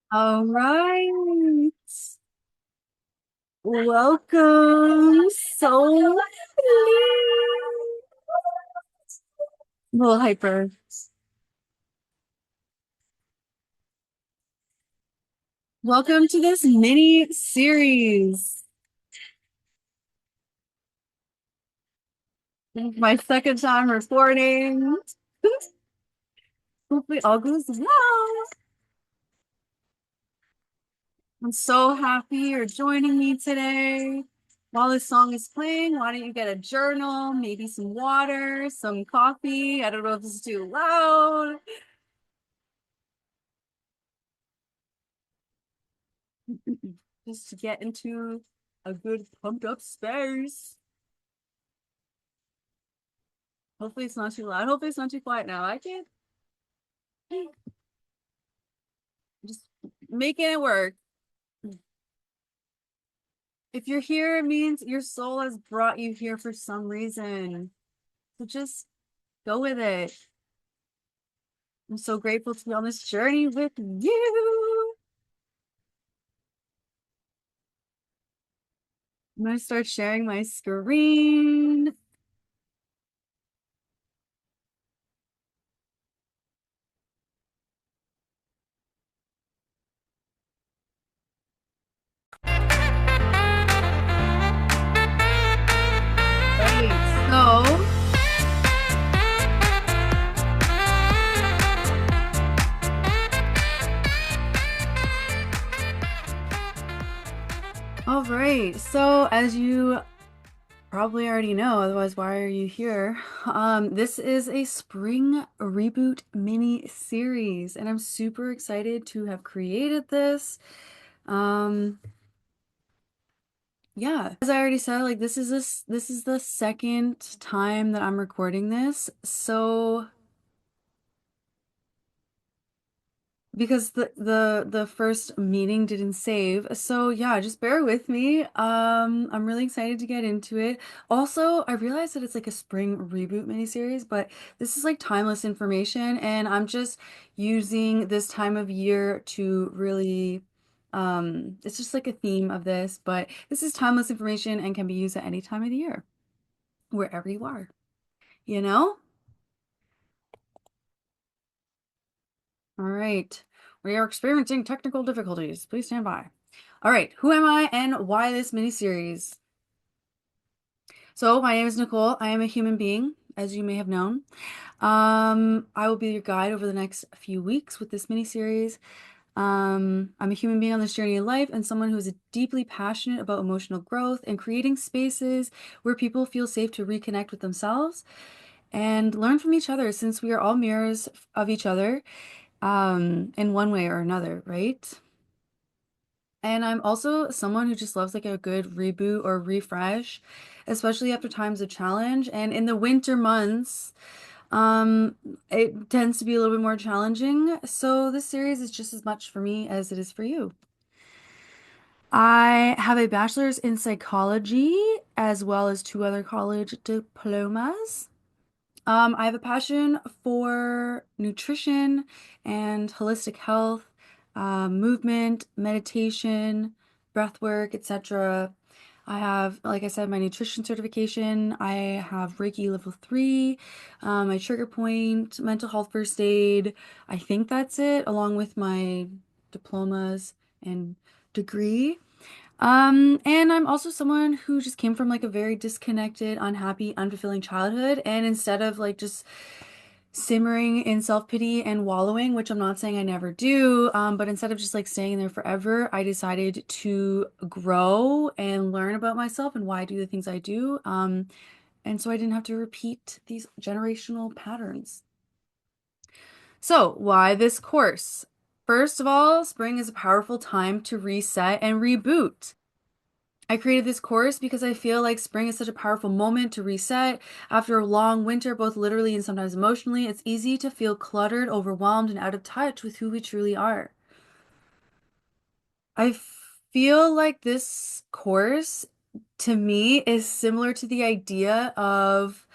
All right. Welcome. So a little hyper. Welcome to this mini series. My second time recording. Hopefully all goes well. I'm so happy you're joining me today. While this song is playing, why don't you get a journal, maybe some water, some coffee. I don't know if this is too loud. Just to get into a good pumped up space. Hopefully it's not too loud. Hopefully it's not too quiet now. I can't just making it work. If you're here, it means your soul has brought you here for some reason. So just go with it. I'm so grateful to be on this journey with you. I'm going to start sharing my screen. Right. All right. So as you probably already know, otherwise why are you here? This is a spring reboot mini series, and I'm super excited to have created this. Um, yeah, as I already said, like this is the second time that I'm recording this. So because the first meeting didn't save. So yeah, just bear with me. I'm really excited to get into it. Also, I realized that it's like a spring reboot miniseries, but this is like timeless information, and I'm just using this time of year to really it's just like a theme of this, but this is timeless information and can be used at any time of the year, wherever you are, you know? All right. We are experiencing technical difficulties. Please stand by. All right. Who am I and why this miniseries? So, my name is Nicole. I am a human being, as you may have known. I will be your guide over the next few weeks with this miniseries. I'm a human being on this journey in life and someone who is deeply passionate about emotional growth and creating spaces where people feel safe to reconnect with themselves and learn from each other since we are all mirrors of each other in one way or another, right? And I'm also someone who just loves like a good reboot or refresh, especially after times of challenge. And in the winter months, um, it tends to be a little bit more challenging. So this series is just as much for me as it is for you. I have a bachelor's in psychology as well as two other college diplomas. I have a passion for nutrition and holistic health, movement, meditation, breath work, etc. I have, like I said, my nutrition certification. I have Reiki level 3, my trigger point, mental health first aid. I think that's it, along with my diplomas and degree. And I'm also someone who just came from like a very disconnected, unhappy, unfulfilling childhood. And instead of like just simmering in self-pity and wallowing, which I'm not saying I never do, but instead of just like staying there forever, I decided to grow and learn about myself and why I do the things I do. And so I didn't have to repeat these generational patterns. So, why this course? First of all, spring is a powerful time to reset and reboot. I created this course because I feel like spring is such a powerful moment to reset. After a long winter, both literally and sometimes emotionally, it's easy to feel cluttered, overwhelmed, and out of touch with who we truly are. I feel like this course to me is similar to the idea of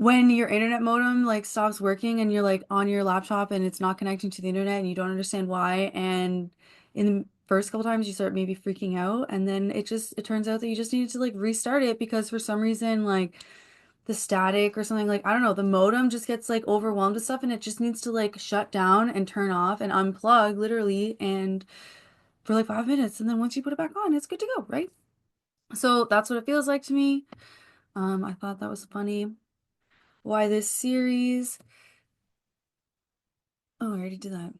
when your internet modem like stops working and you're like on your laptop and it's not connecting to the internet and you don't understand why, and in the first couple times you start maybe freaking out, and then it turns out that you just need to like restart it because for some reason like the static or something, like I don't know, the modem just gets like overwhelmed with stuff and it just needs to like shut down and turn off and unplug literally and for like 5 minutes, and then once you put it back on it's good to go, right? So that's what it feels like to me. I thought that was funny. Why this series? Oh, I already did that.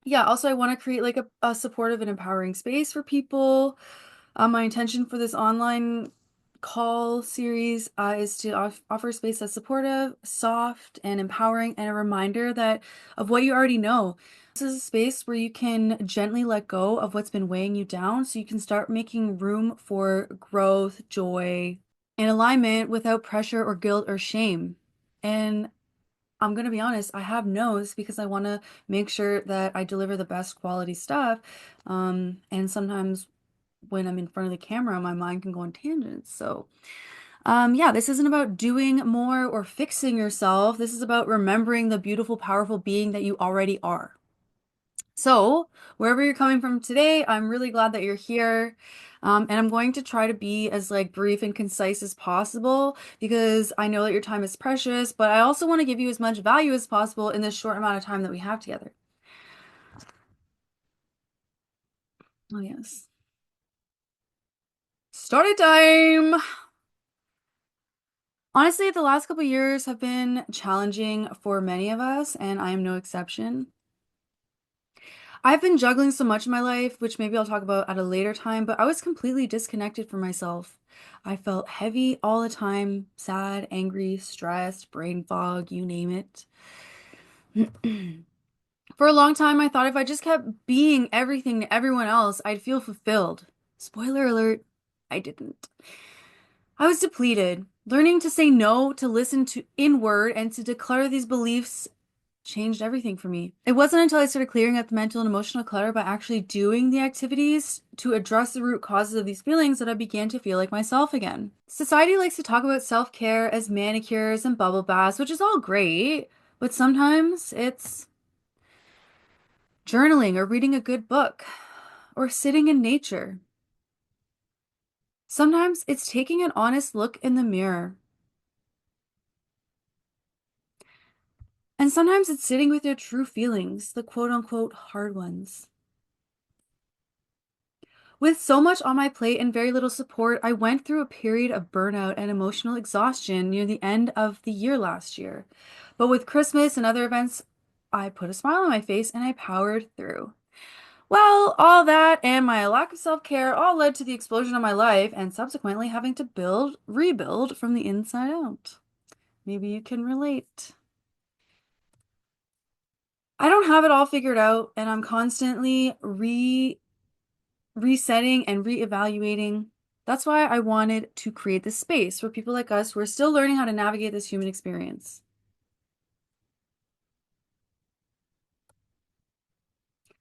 Yeah, also I want to create like a supportive and empowering space for people. My intention for this online call series is to offer a space that's supportive, soft, and empowering, and a reminder that of what you already know. This is a space where you can gently let go of what's been weighing you down so you can start making room for growth, joy, and alignment without pressure or guilt or shame. And I'm gonna be honest, I have no's because I want to make sure that I deliver the best quality stuff. And sometimes when I'm in front of the camera, my mind can go on tangents. So, yeah, this isn't about doing more or fixing yourself. This is about remembering the beautiful, powerful being that you already are. So, wherever you're coming from today, I'm really glad that you're here. And I'm going to try to be as like brief and concise as possible because I know that your time is precious, but I also want to give you as much value as possible in this short amount of time that we have together. Oh, yes. Story time. Honestly, the last couple years have been challenging for many of us, and I am no exception. I've been juggling so much in my life, which maybe I'll talk about at a later time, but I was completely disconnected from myself. I felt heavy all the time, sad, angry, stressed, brain fog, you name it. For a long time, I thought if I just kept being everything to everyone else, I'd feel fulfilled. Spoiler alert, I didn't. I was depleted. Learning to say no, to listen to inward, and to declare these beliefs changed everything for me. It wasn't until I started clearing up the mental and emotional clutter by actually doing the activities to address the root causes of these feelings that I began to feel like myself again. Society likes to talk about self-care as manicures and bubble baths, which is all great, but sometimes it's journaling or reading a good book or sitting in nature. Sometimes it's taking an honest look in the mirror. And sometimes it's sitting with your true feelings, the quote unquote hard ones. With so much on my plate and very little support, I went through a period of burnout and emotional exhaustion near the end of the year last year. But with Christmas and other events, I put a smile on my face and I powered through. Well, all that and my lack of self-care all led to the explosion of my life and subsequently having to rebuild from the inside out. Maybe you can relate. I don't have it all figured out, and I'm constantly resetting and reevaluating. That's why I wanted to create this space for people like us who are still learning how to navigate this human experience.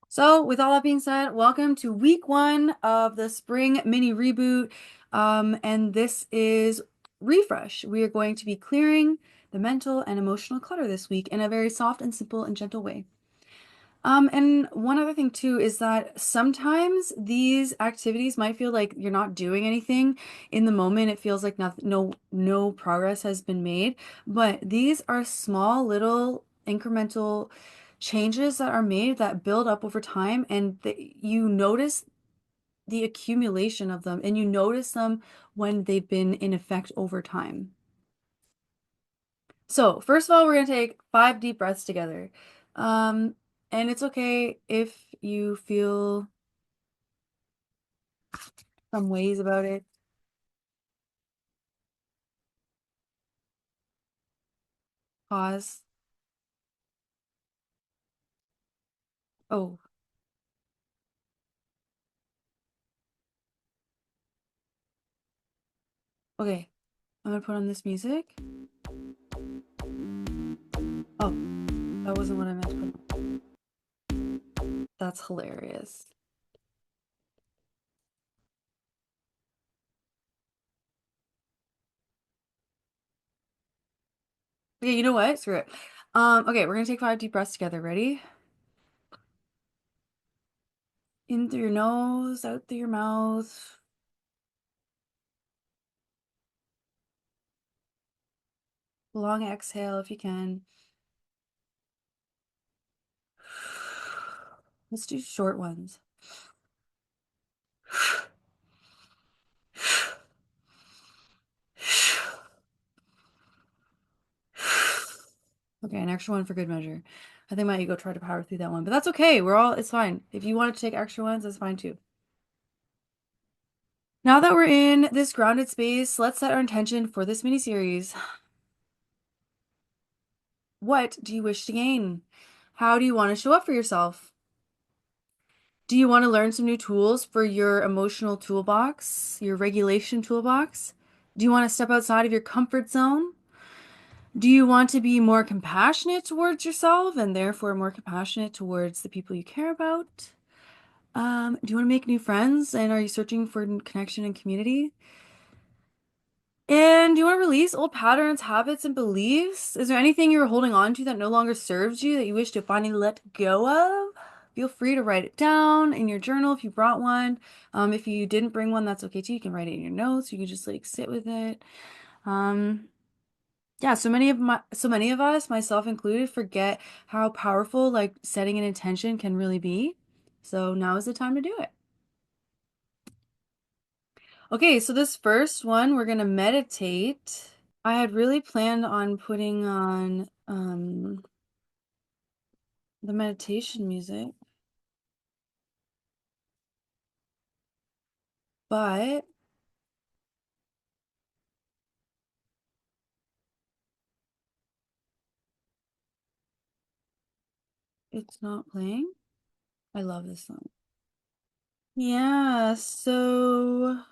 So, with all that being said, welcome to week one of the spring mini reboot. And this is Refresh. We are going to be clearing the mental and emotional clutter this week in a very soft and simple and gentle way. And one other thing too is that sometimes these activities might feel like you're not doing anything. In the moment, it feels like nothing, no progress has been made. But these are small, little incremental changes that are made that build up over time, and you notice the accumulation of them, and you notice them when they've been in effect over time. So, first of all, we're going to take 5 deep breaths together. Um, and it's okay if you feel some ways about it. Pause. Oh, okay. I'm gonna put on this music. Oh, that wasn't what I meant to put on. That's hilarious. Okay, you know what? Screw it. Okay, we're gonna take 5 deep breaths together. Ready? In through your nose, out through your mouth. Long exhale if you can. Let's do short ones. Okay, an extra one for good measure. I think my ego tried to power through that one, but that's okay. It's fine. If you want to take extra ones, that's fine too. Now that we're in this grounded space, let's set our intention for this mini series. What do you wish to gain? How do you want to show up for yourself? Do you want to learn some new tools for your emotional toolbox, your regulation toolbox? Do you want to step outside of your comfort zone? Do you want to be more compassionate towards yourself and therefore more compassionate towards the people you care about? Do you want to make new friends and are you searching for connection and community? And do you want to release old patterns, habits, and beliefs? Is there anything you were holding on to that no longer serves you that you wish to finally let go of? Feel free to write it down in your journal if you brought one. If you didn't bring one, that's okay too. You can write it in your notes. You can just like sit with it. Yeah, so many of us, myself included, forget how powerful like setting an intention can really be. So now is the time to do it. Okay, so this first one, we're gonna meditate. I had really planned on putting on the meditation music, but it's not playing. I love this song. Yeah, so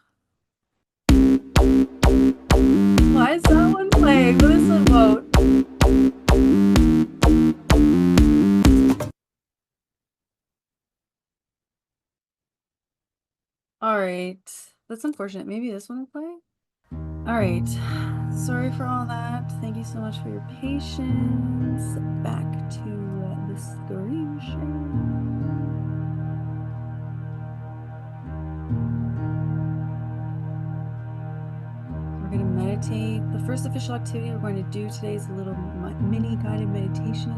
why is that one playing? What is it about? All right, that's unfortunate. Maybe this one will play. All right, sorry for all that. Thank you so much for your patience. Back to the screen share. We're going to meditate. The first official activity we're going to do today is a little mini guided meditation.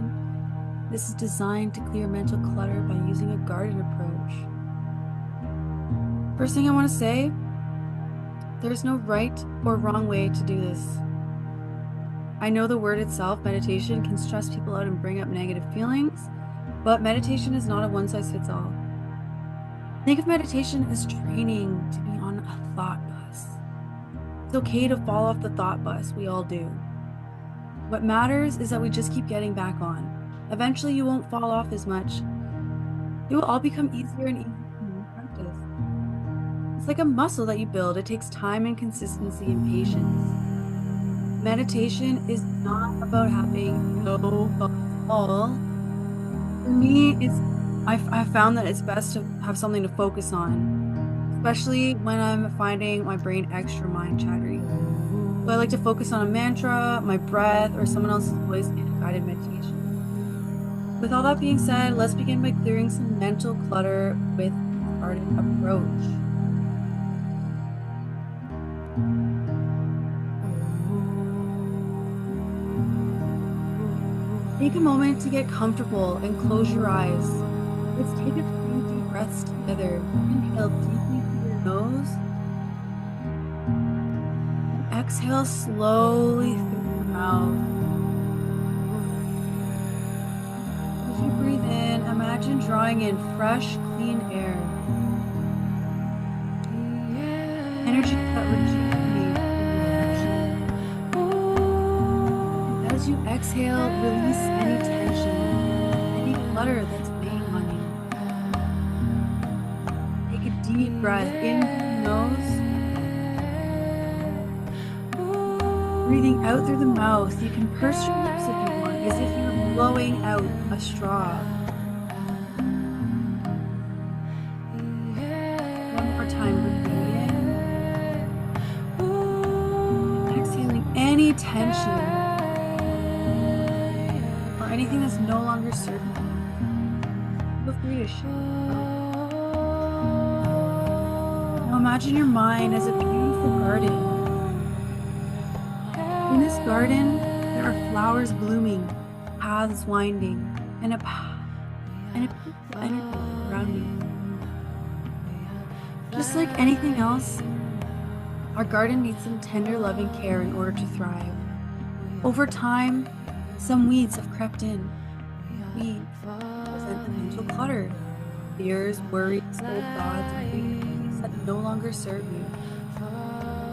This is designed to clear mental clutter by using a guarded approach. First thing I want to say, there's no right or wrong way to do this. I know the word itself, meditation, can stress people out and bring up negative feelings, but meditation is not a one-size-fits-all. Think of meditation as training to be on a thought bus. It's okay to fall off the thought bus, we all do. What matters is that we just keep getting back on. Eventually you won't fall off as much. It will all become easier and easier with more practice. It's like a muscle that you build. It takes time and consistency and patience. Meditation is not about having no thoughts at all. For me, I've found that it's best to have something to focus on, especially when I'm finding my brain extra mind chattery. So I like to focus on a mantra, my breath, or someone else's voice in a guided meditation. With all that being said, let's begin by clearing some mental clutter with a guarded approach. Take a moment to get comfortable and close your eyes. Let's take a few deep breaths together. Inhale deeply through your nose. And exhale slowly through your mouth. As you breathe in, imagine drawing in fresh, clean air. Energy that rejuvenates and refreshes. And as you exhale, release any tension, any clutter that's weighing on you. Take a deep breath in through the nose. Breathing out through the mouth, you can purse your lips if you want, as if you're blowing out a straw. One more time, breathing in. Exhaling any tension. anything that's no longer serving you, feel free to share. Now imagine your mind as a beautiful garden. In this garden, there are flowers blooming, paths winding, and a peaceful energy surrounding you. Just like anything else, our garden needs some tender, loving care in order to thrive. Over time, some weeds have crept in. Weeds represent the mental clutter, fears, worries, old thoughts, and beliefs that no longer serve you.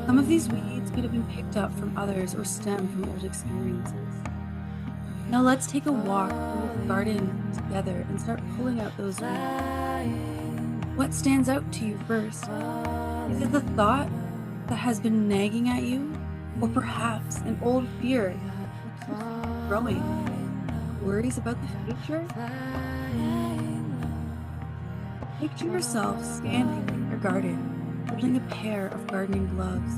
Some of these weeds could have been picked up from others or stem from old experiences. Now let's take a walk through the garden together and start pulling out those weeds. What stands out to you first? Is it the thought that has been nagging at you? Or perhaps an old fear that keeps growing? Worries about the future? Picture yourself standing in your garden, holding a pair of gardening gloves.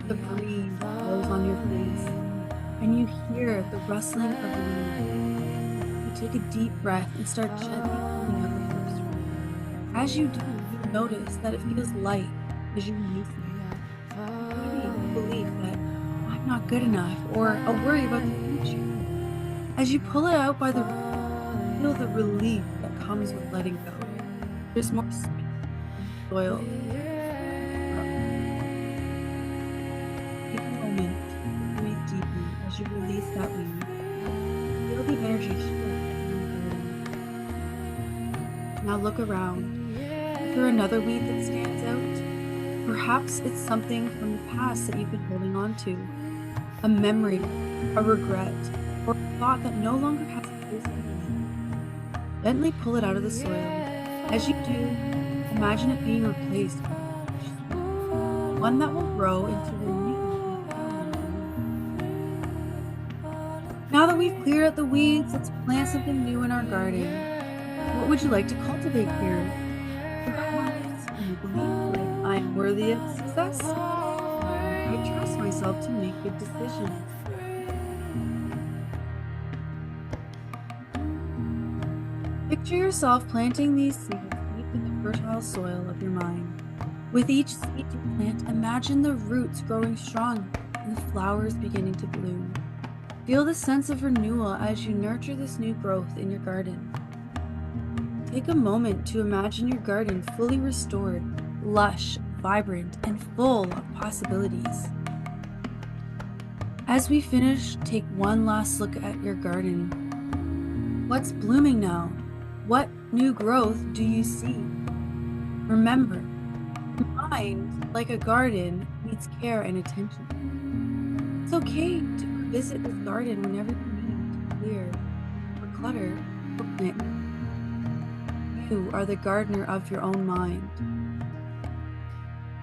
The breeze blows on your face, and you hear the rustling of the leaves. You take a deep breath and start gently pulling out the first root. As you do, you notice that it feels light as you release it. Maybe a belief that I'm not good enough, or a worry about the future. As you pull it out by the root, you feel the relief that comes with letting go. There's more space, soil. Take a moment to breathe deeply as you release that weed. Feel the energy shift. Now look around. Is there another weed that stands out? Perhaps it's something from the past that you've been holding on to. A memory, a regret, or a thought that no longer has a place in you. Gently pull it out of the soil. As you do, imagine it being replaced by one that will grow into a new. Now that we've cleared out the weeds, let's plant something new in our garden. What would you like to cultivate here? Perhaps you believe that I'm worthy of success. I trust myself to make good decisions. Picture yourself planting these seeds deep in the fertile soil of your mind. With each seed you plant, imagine the roots growing strong and the flowers beginning to bloom. Feel the sense of renewal as you nurture this new growth in your garden. Take a moment to imagine your garden fully restored, lush, vibrant, and full of possibilities. As we finish, take one last look at your garden. What's blooming now? What new growth do you see? Remember, your mind, like a garden, needs care and attention. It's okay to visit this garden whenever you need to clear, or clutter, or plant. You are the gardener of your own mind.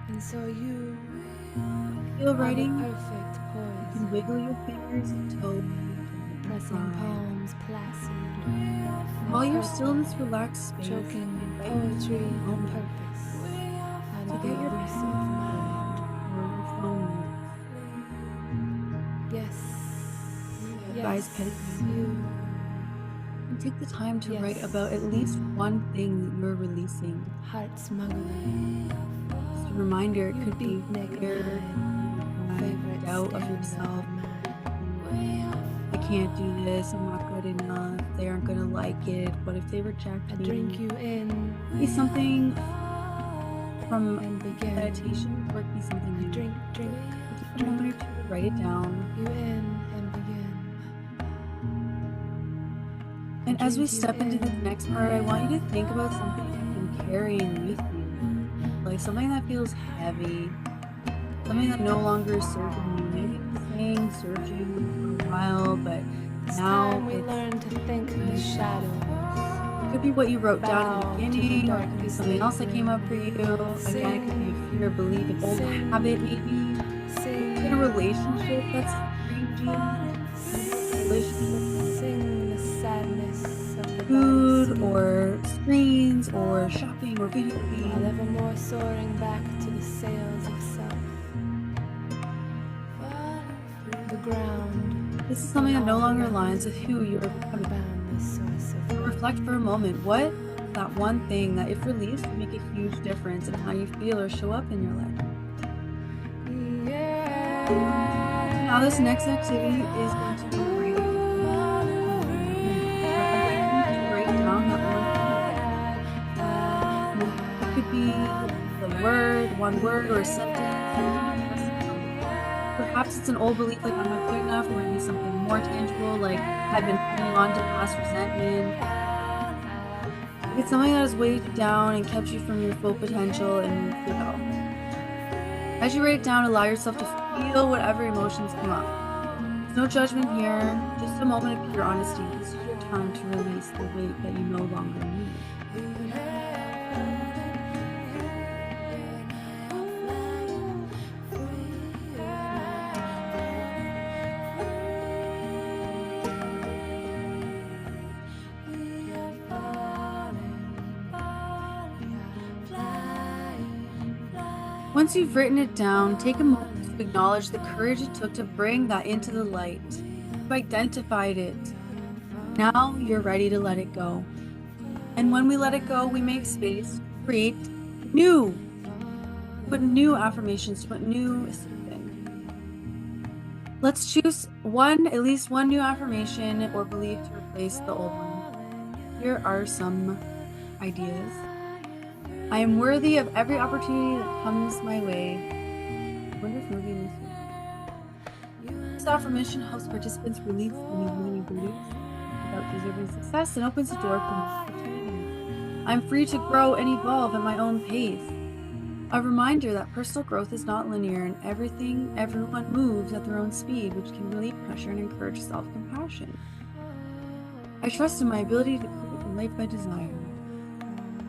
And so you Feel writing? perfect poise. You can wiggle your fingers and toes. Pressing palms placid. While you're still in this relaxed space, Choking in invite poetry you to and moment purpose. And to get your elusive pen mind. or your phone. Yes. Guys, pen You. and take the time to write Yes. about at least one thing that you're releasing. Heart smuggling. Just a reminder, it You could be beatnik fear, favorite doubt of stand-up yourself. man. I can't do this, I'm not good enough, they aren't gonna like it, what if they reject I me? drink you in Be something from and begin. meditation, or it could be something new. Drink, Take a moment or two to write it down. you in and begin. And as we Drink you step into this in. next part, I want you to think about something you've been carrying with you. Like something that feels heavy, something that no longer is serving you. Maybe the thing served you for a while, but It's now time we learn to think the shadows. it could be what you wrote down Bow at to the the beginning, or it could be darkness something else that came up for you. Again, it could be a fear, belief, an old Sing. habit, maybe. Sing, In a relationship that's changing, relationship, sing the sadness of the food, body or screens, or shopping, or video while games. evermore soaring back to the sails of self. The ground This is something that no longer aligns with who you are becoming. Boundless source of Reflect for a moment. What is that one thing that, if released, would make a huge difference in how you feel or show up in your life? Now, this next activity is going to be writing. I'm going you to write down that one thing. It could be the word, one word, or a sentence. Perhaps it's an old belief like I'm not good enough, or maybe something more tangible like I've been holding on to past resentment. It's something that has weighed you down and kept you from your full potential and your health. As you write it down, allow yourself to feel whatever emotions come up. There's no judgment here, just a moment of pure honesty. This is your time to release the weight that you no longer need. Once you've written it down, take a moment to acknowledge the courage it took to bring that into the light. You've identified it. Now you're ready to let it go. And when we let it go, we make space to create new, put new affirmations, to put new something. Let's choose at least one new affirmation or belief to replace the old one. Here are some ideas. I am worthy of every opportunity that comes my way. I wonder if moving this way. This affirmation helps participants release any limiting beliefs about deserving success and opens the door for more opportunities. I'm free to grow and evolve at my own pace. A reminder that personal growth is not linear and everyone moves at their own speed, which can relieve pressure and encourage self-compassion. I trust in my ability to create the life I desire.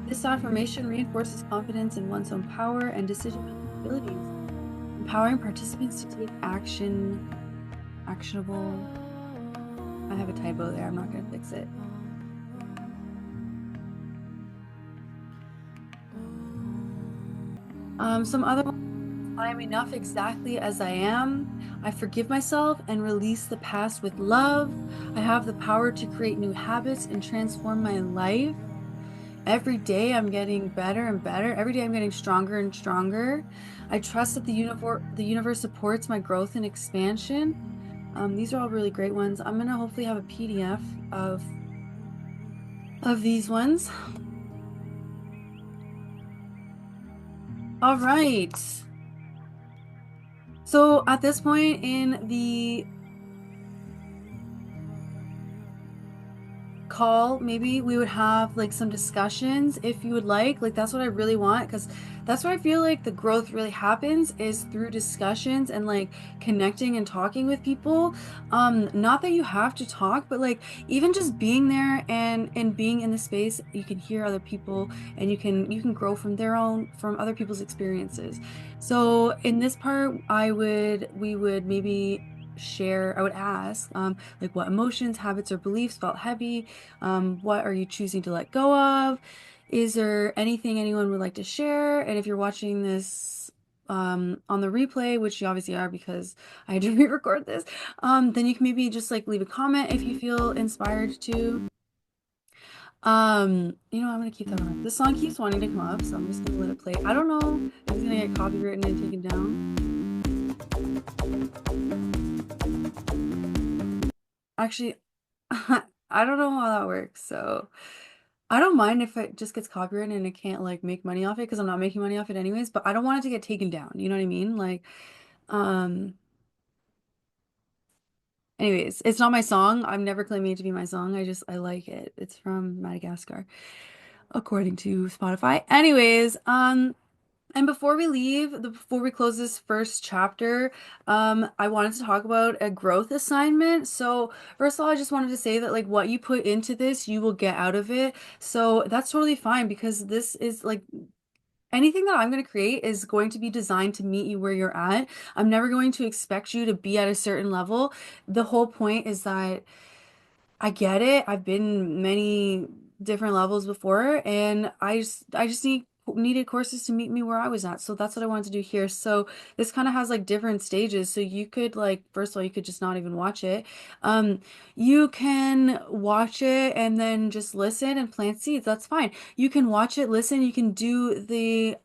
This affirmation reinforces confidence in one's own power and decision-making abilities, empowering participants to take actionable. I have a typo there, I'm not going to fix it. Some other ones. I am enough exactly as I am. I forgive myself and release the past with love. I have the power to create new habits and transform my life. Every day I'm getting better and better. Every day I'm getting stronger and stronger. I trust that the universe supports my growth and expansion. These are all really great ones. I'm gonna hopefully have a PDF of these ones. All right. So at this point in the call, maybe we would have like some discussions if you would like that's what I really want, because that's where I feel like the growth really happens, is through discussions and like connecting and talking with people. Not that you have to talk, but like even just being there and being in the space, you can hear other people and you can grow from other people's experiences. So in this part, we would maybe share, I would ask like what emotions, habits, or beliefs felt heavy. What are you choosing to let go of? Is there anything anyone would like to share? And if you're watching this on the replay, which you obviously are because I had to re-record this, then you can maybe just like leave a comment if you feel inspired to. I'm gonna keep that on. This song keeps wanting to come up, so I'm just gonna let it play. I don't know if it's gonna get copywritten and taken down. Actually, I don't know how that works, so I don't mind if it just gets copyrighted and it can't like make money off it, because I'm not making money off it anyways, but I don't want it to get taken down. You know what I mean? Um, anyways, it's not my song. I'm never claiming it to be my song. I like it. It's from Madagascar, according to Spotify. Anyways, and before we close this first chapter, I wanted to talk about a growth assignment. So first of all, I just wanted to say that like what you put into this, you will get out of it. So that's totally fine, because this is like anything that I'm going to create is going to be designed to meet you where you're at. I'm never going to expect you to be at a certain level. The whole point is that I get it. I've been many different levels before, and I just need needed courses to meet me where I was at. So that's what I wanted to do here. So this kind of has like different stages. So you could like, first of all, you could just not even watch it. Um, you can watch it and then just listen and plant seeds. That's fine. You can watch it, listen, you can do the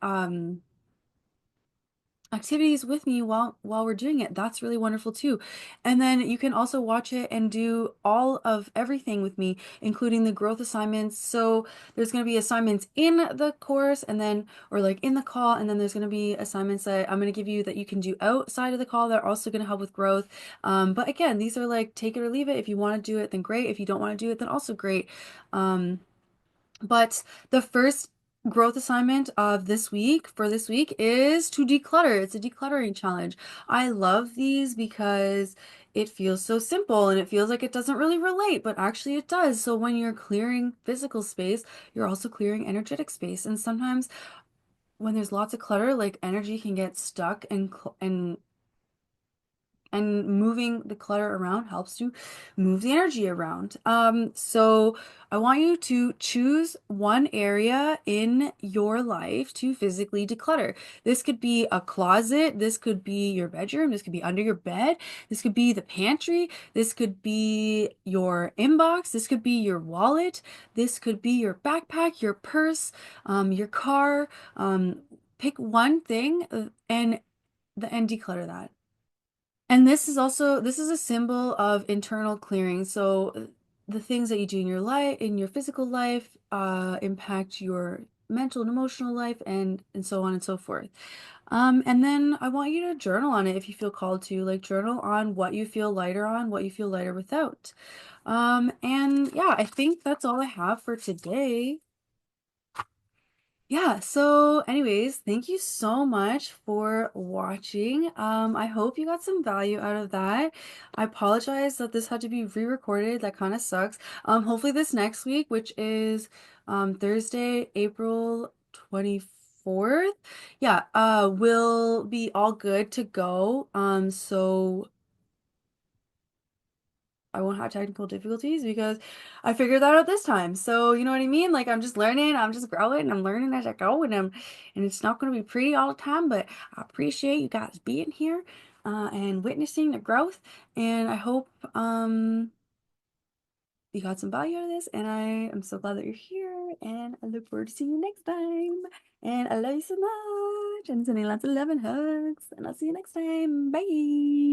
activities with me while we're doing it. That's really wonderful too. And then you can also watch it and do all of everything with me, including the growth assignments. So there's going to be assignments in the course and then or like in the call, and then there's going to be assignments that I'm going to give you that you can do outside of the call that are also going to help with growth. But again, these are like take it or leave it. If you want to do it, then great. If you don't want to do it, then also great. Um, but the first growth assignment of this week for this week is to declutter. It's a decluttering challenge. I love these because it feels so simple and it feels like it doesn't really relate, but actually it does. So when you're clearing physical space, you're also clearing energetic space. And sometimes when there's lots of clutter, like energy can get stuck and moving the clutter around helps to move the energy around. So I want you to choose one area in your life to physically declutter. This could be a closet, this could be your bedroom, this could be under your bed, this could be the pantry, this could be your inbox, this could be your wallet, this could be your backpack, your purse, your car. Pick one thing and declutter that. And this is a symbol of internal clearing. So the things that you do in your life, in your physical life, impact your mental and emotional life and so on and so forth. And then I want you to journal on it if you feel called to, like journal on what you feel lighter on, what you feel lighter without. And yeah, I think that's all I have for today. Yeah, so anyways, thank you so much for watching. I hope you got some value out of that. I apologize that this had to be re-recorded. That kind of sucks. Hopefully this next week, which is Thursday, April 24th, yeah, will be all good to go. So I won't have technical difficulties because I figured that out this time. So, you know what I mean? Like I'm just learning, I'm just growing, I'm learning as I go and it's not going to be pretty all the time, but I appreciate you guys being here and witnessing the growth and I hope you got some value out of this and I am so glad that you're here and I look forward to seeing you next time. And I love you so much and sending lots of love and hugs and I'll see you next time. Bye.